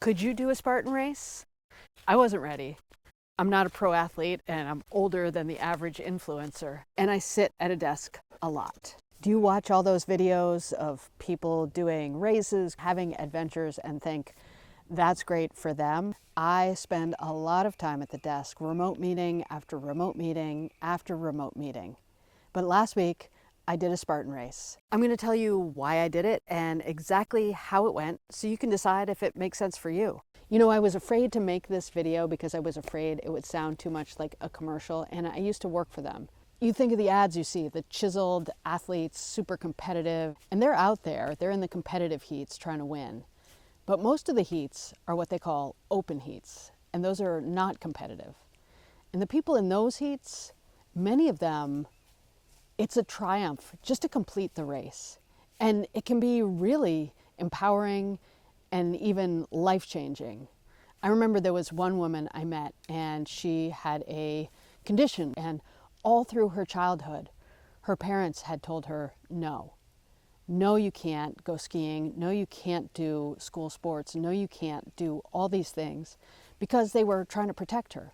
Could you do a Spartan race? I wasn't ready. I'm not a pro athlete and I'm older than the average influencer, and I sit at a desk a lot. Do you watch all those videos of people doing races, having adventures, and think that's great for them? I spend a lot of time at the desk, remote meeting after remote meeting after remote meeting. But last week, I did a Spartan race. I'm going to tell you why I did it and exactly how it went so you can decide if it makes sense for you. You know, I was afraid to make this video because I was afraid it would sound too much like a commercial, and I used to work for them. You think of the ads you see, the chiseled athletes, super competitive, and they're out there, they're in the competitive heats trying to win. But most of the heats are what they call open heats, and those are not competitive. And the people in those heats, many of them, it's a triumph just to complete the race. And it can be really empowering and even life-changing. I remember there was one woman I met, and she had a condition, and all through her childhood, her parents had told her, no, you can't go skiing, no, you can't do school sports, no, you can't do all these things, because they were trying to protect her.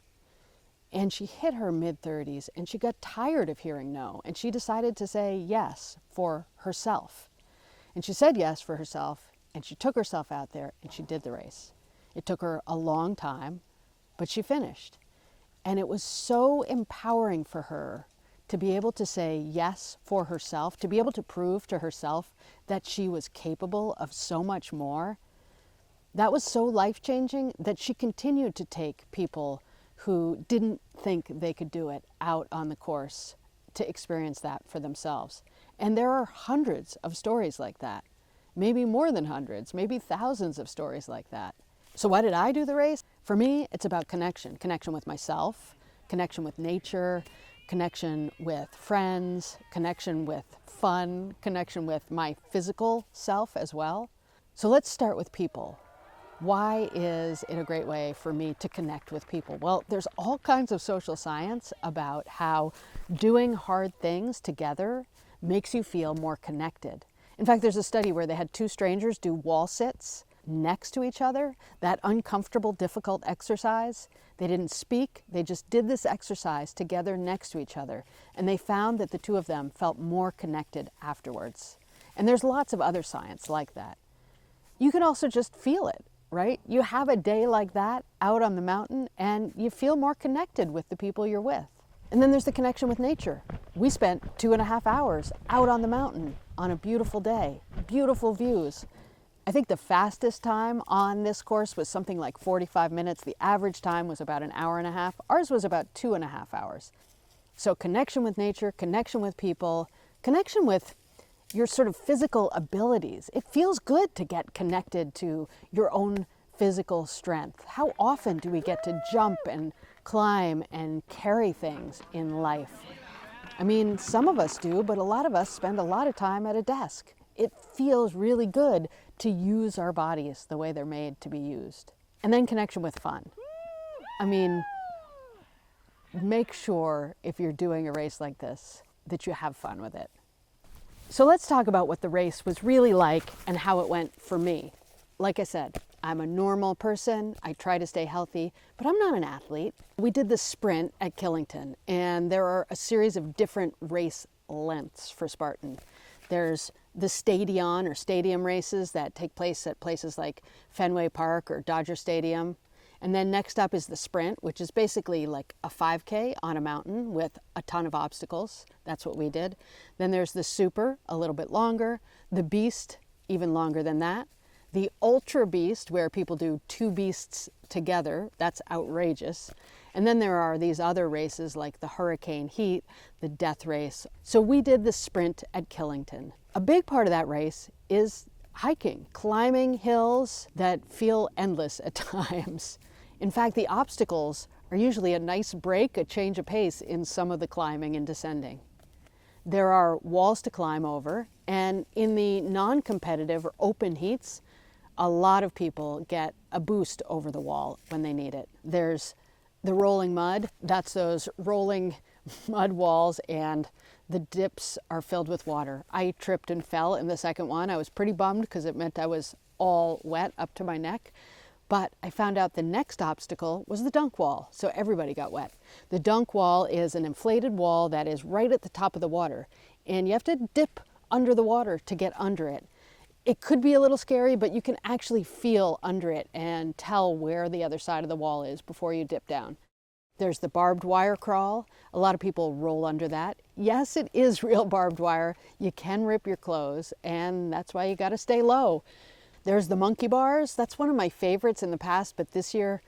And she hit her mid-30s, and she got tired of hearing no, and she decided to say yes for herself. And she said yes for herself, and she took herself out there, and she did the race. It took her a long time, but she finished. And it was so empowering for her to be able to say yes for herself, to be able to prove to herself that she was capable of so much more. That was so life-changing that she continued to take people who didn't think they could do it out on the course to experience that for themselves. And there are hundreds of stories like that, maybe more than hundreds, maybe thousands of stories like that. So why did I do the race? For me, it's about connection with myself, connection with nature, connection with friends, connection with fun, connection with my physical self as well. So let's start with people. Why is it a great way for me to connect with people? Well, there's all kinds of social science about how doing hard things together makes you feel more connected. In fact, there's a study where they had two strangers do wall sits next to each other, that uncomfortable, difficult exercise. They didn't speak, they just did this exercise together next to each other. And they found that the two of them felt more connected afterwards. And there's lots of other science like that. You can also just feel it. Right? You have a day like that out on the mountain and you feel more connected with the people you're with. And then there's the connection with nature. We spent 2.5 hours out on the mountain on a beautiful day, beautiful views. I think the fastest time on this course was something like 45 minutes. The average time was about 1.5 hours. Ours was about 2.5 hours. So connection with nature, connection with people, connection with your sort of physical abilities. It feels good to get connected to your own physical strength. How often do we get to jump and climb and carry things in life? I mean, some of us do, but a lot of us spend a lot of time at a desk. It feels really good to use our bodies the way they're made to be used. And then connection with fun. I mean, make sure if you're doing a race like this that you have fun with it. So let's talk about what the race was really like and how it went for me. Like I said, I'm a normal person. I try to stay healthy, but I'm not an athlete. We did the sprint at Killington, and there are a series of different race lengths for Spartan. There's the stadium races that take place at places like Fenway Park or Dodger Stadium. And then next up is the sprint, which is basically like a 5K on a mountain with a ton of obstacles. That's what we did. Then there's the super, a little bit longer. The beast, even longer than that. The ultra beast, where people do 2 beasts together. That's outrageous. And then there are these other races like the hurricane heat, the death race. So we did the sprint at Killington. A big part of that race is hiking, climbing hills that feel endless at times. In fact, the obstacles are usually a nice break, a change of pace in some of the climbing and descending. There are walls to climb over, and in the non-competitive or open heats, a lot of people get a boost over the wall when they need it. There's the rolling mud. That's those rolling mud walls, and the dips are filled with water. I tripped and fell in the second one. I was pretty bummed because it meant I was all wet up to my neck. But I found out the next obstacle was the dunk wall, so everybody got wet. The dunk wall is an inflated wall that is right at the top of the water, and you have to dip under the water to get under it. It could be a little scary, but you can actually feel under it and tell where the other side of the wall is before you dip down. There's the barbed wire crawl. A lot of people roll under that. Yes, it is real barbed wire. You can rip your clothes, and that's why you got to stay low. There's the monkey bars. That's one of my favorites in the past, but this year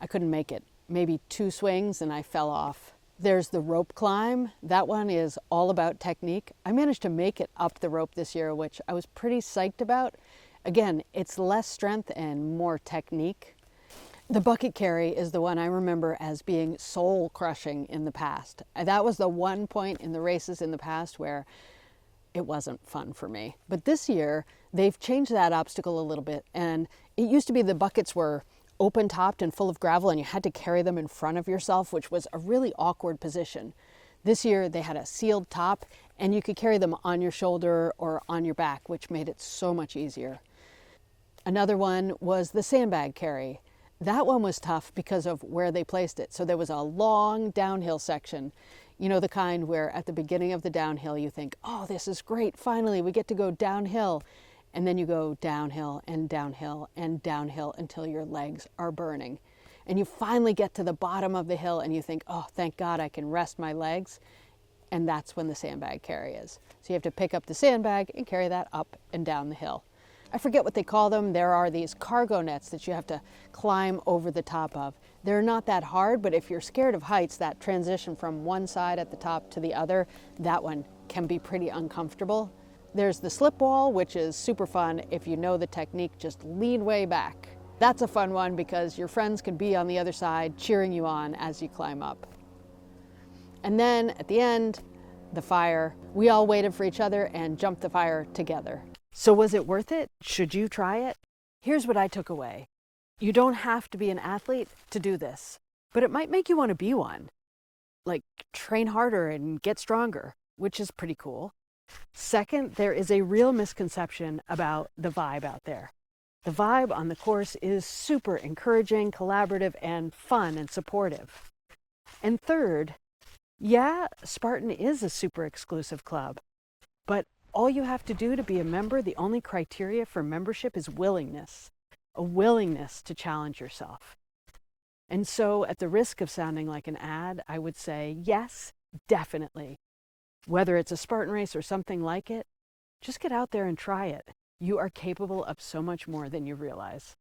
I couldn't make it. Maybe 2 swings and I fell off. There's the rope climb. That one is all about technique. I managed to make it up the rope this year, which I was pretty psyched about. Again, it's less strength and more technique. The bucket carry is the one I remember as being soul crushing in the past. That was the one point in the races in the past where it wasn't fun for me. But this year, they've changed that obstacle a little bit. And it used to be the buckets were open topped and full of gravel and you had to carry them in front of yourself, which was a really awkward position. This year, they had a sealed top and you could carry them on your shoulder or on your back, which made it so much easier. Another one was the sandbag carry. That one was tough because of where they placed it. So there was a long downhill section, you know, the kind where at the beginning of the downhill you think, oh, this is great, finally we get to go downhill. And then you go downhill and downhill and downhill until your legs are burning. And you finally get to the bottom of the hill and you think, oh, thank God I can rest my legs. And that's when the sandbag carry is. So you have to pick up the sandbag and carry that up and down the hill. I forget what they call them. There are these cargo nets that you have to climb over the top of. They're not that hard, but if you're scared of heights, that transition from one side at the top to the other, that one can be pretty uncomfortable. There's the slip wall, which is super fun. If you know the technique, just lean way back. That's a fun one because your friends can be on the other side cheering you on as you climb up. And then at the end, the fire. We all waited for each other and jumped the fire together. So was it worth it? Should you try it? Here's what I took away. You don't have to be an athlete to do this, but it might make you want to be one. Like train harder and get stronger, which is pretty cool. Second, there is a real misconception about the vibe out there. The vibe on the course is super encouraging, collaborative, and fun and supportive. And third, yeah, Spartan is a super exclusive club, but all you have to do to be a member, the only criteria for membership is willingness, a willingness to challenge yourself. And so at the risk of sounding like an ad, I would say, yes, definitely. Whether it's a Spartan race or something like it, just get out there and try it. You are capable of so much more than you realize.